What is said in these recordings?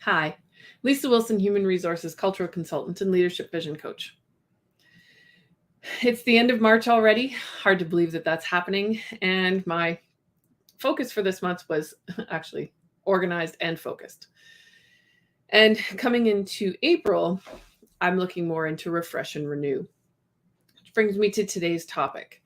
Hi, Lisa Wilson, Human Resources Cultural Consultant and Leadership Vision Coach. It's the end of March already. Hard to believe that that's happening. And my focus for this month was actually organized and focused. And coming into April, I'm looking more into refresh and renew. Which brings me to today's topic.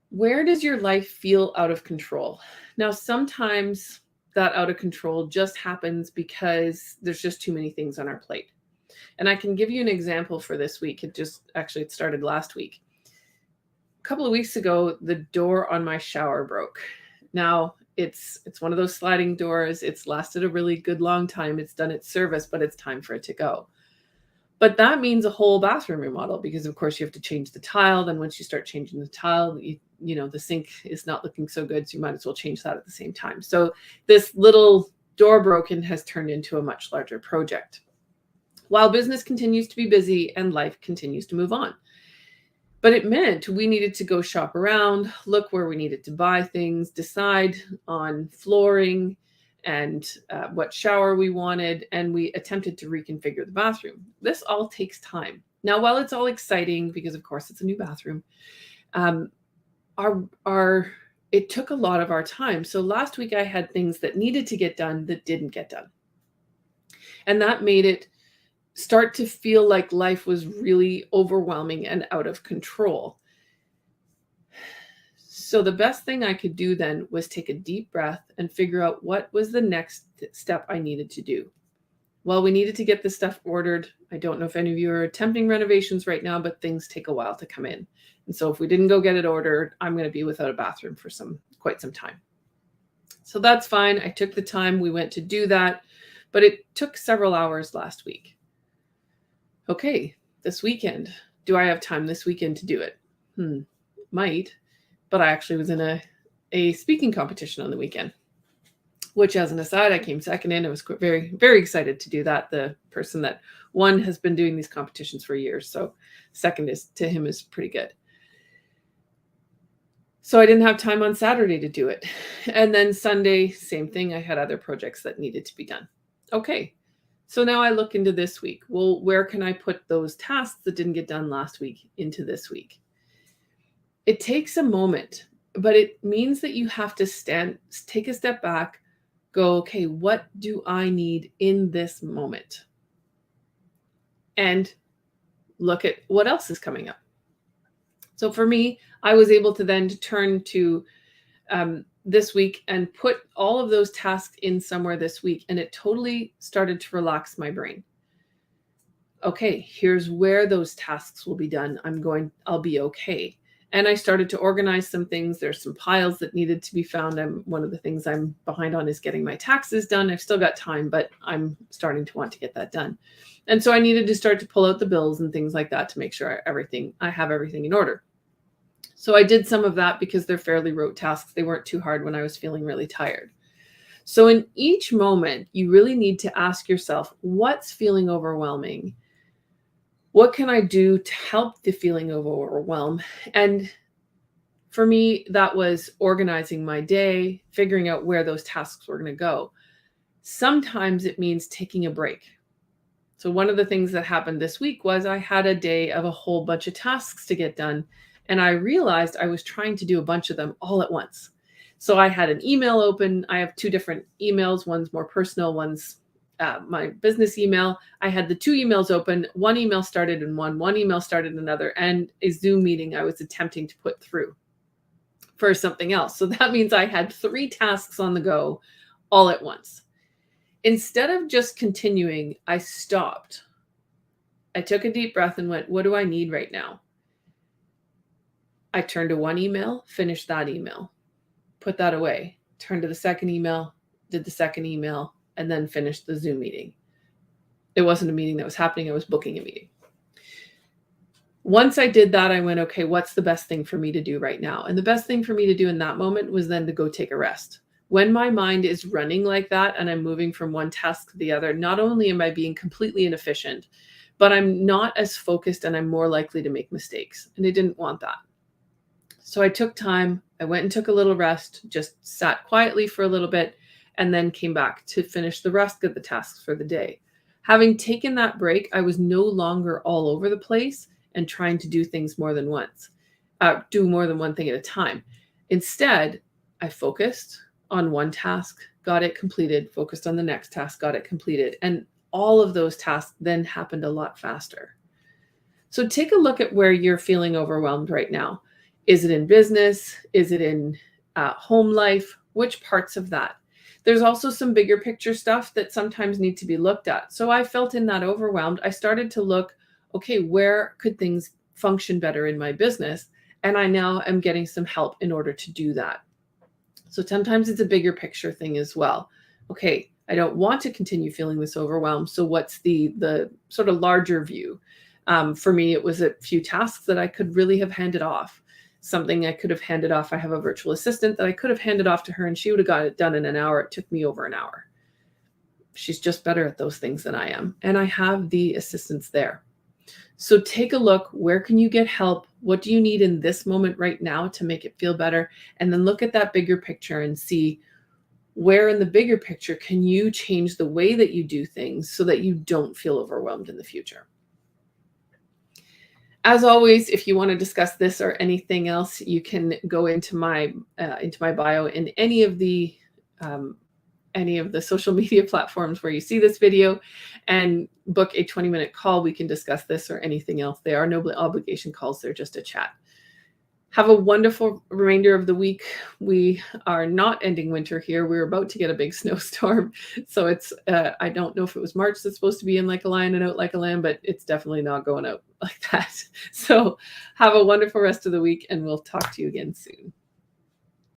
Where does your life feel out of control? Now, sometimes that out of control just happens because there's just too many things on our plate. And I can give you an example for this week. It started last week. A couple of weeks ago, the door on my shower broke. Now, it's one of those sliding doors. It's lasted a really good long time. It's done its service, but it's time for it to go. But that means a whole bathroom remodel because, of course, you have to change the tile. Then once you start changing the tile, the sink is not looking so good, so you might as well change that at the same time. So this little door broken has turned into a much larger project. While business continues to be busy and life continues to move on. But it meant we needed to go shop around, look where we needed to buy things, decide on flooring and what shower we wanted, and we attempted to reconfigure the bathroom. This all takes time. Now, while it's all exciting, because of course it's a new bathroom, it took a lot of our time. So last week I had things that needed to get done that didn't get done. And that made it start to feel like life was really overwhelming and out of control. So the best thing I could do then was take a deep breath and figure out what was the next step I needed to do. Well, we needed to get this stuff ordered. I don't know if any of you are attempting renovations right now, but things take a while to come in. And so if we didn't go get it ordered, I'm going to be without a bathroom for quite some time. So that's fine. I took the time. We went to do that, but it took several hours last week. Okay, this weekend, do I have time this weekend to do it? Might, but I actually was in a speaking competition on the weekend, which as an aside, I came second in. I was very, very excited to do that. The person that won has been doing these competitions for years, so second to him is pretty good. So I didn't have time on Saturday to do it. And then Sunday, same thing. I had other projects that needed to be done. Okay. So now I look into this week. Well, where can I put those tasks that didn't get done last week into this week? It takes a moment, but it means that you have to take a step back, go, okay, what do I need in this moment? And look at what else is coming up. So for me, I was able to then turn to this week and put all of those tasks in somewhere this week. And it totally started to relax my brain. Okay, here's where those tasks will be done. I'll be okay. And I started to organize some things. There's some piles that needed to be found. One of the things I'm behind on is getting my taxes done. I've still got time, but I'm starting to want to get that done. And so I needed to start to pull out the bills and things like that to make sure I have everything in order. So I did some of that because they're fairly rote tasks. They weren't too hard when I was feeling really tired. So in each moment, you really need to ask yourself, what's feeling overwhelming? What can I do to help the feeling of overwhelm? And for me, that was organizing my day, figuring out where those tasks were going to go. Sometimes it means taking a break. So one of the things that happened this week was I had a day of a whole bunch of tasks to get done. And I realized I was trying to do a bunch of them all at once. So I had an email open. I have two different emails. One's more personal, one's my business email. I had the two emails open. One email started in one email started in another, and a Zoom meeting I was attempting to put through for something else. So that means I had 3 tasks on the go all at once. Instead of just continuing, I stopped. I took a deep breath and went, what do I need right now? I turned to one email, finished that email, put that away, turned to the second email, did the second email, and then finished the Zoom meeting. It wasn't a meeting that was happening. I was booking a meeting. Once I did that, I went, okay, what's the best thing for me to do right now? And the best thing for me to do in that moment was then to go take a rest. When my mind is running like that and I'm moving from one task to the other, not only am I being completely inefficient, but I'm not as focused and I'm more likely to make mistakes. And I didn't want that. So I took time. I went and took a little rest, just sat quietly for a little bit, and then came back to finish the rest of the tasks for the day. Having taken that break, I was no longer all over the place and trying to do things more than once, do more than one thing at a time. Instead, I focused on one task, got it completed, focused on the next task, got it completed. And all of those tasks then happened a lot faster. So take a look at where you're feeling overwhelmed right now. Is it in business? Is it in home life? Which parts of that? There's also some bigger picture stuff that sometimes need to be looked at. So I felt in that overwhelmed, I started to look, okay, where could things function better in my business? And I now am getting some help in order to do that. So sometimes it's a bigger picture thing as well. Okay, I don't want to continue feeling this overwhelmed. So what's the sort of larger view? For me, it was a few tasks that I could really have handed off. Something I could have handed off. I have a virtual assistant that I could have handed off to her and she would have got it done in an hour. It took me over an hour. She's just better at those things than I am. And I have the assistants there. So take a look. Where can you get help? What do you need in this moment right now to make it feel better? And then look at that bigger picture and see where in the bigger picture can you change the way that you do things so that you don't feel overwhelmed in the future. As always, if you want to discuss this or anything else, you can go into my bio in any of the social media platforms where you see this video and book a 20-minute call. We can discuss this or anything else. They are no obligation calls. They're just a chat. Have a wonderful remainder of the week. We are not ending winter here. We're about to get a big snowstorm. So it's, I don't know if it was March that's supposed to be in like a lion and out like a lamb, but it's definitely not going out like that. So have a wonderful rest of the week and we'll talk to you again soon.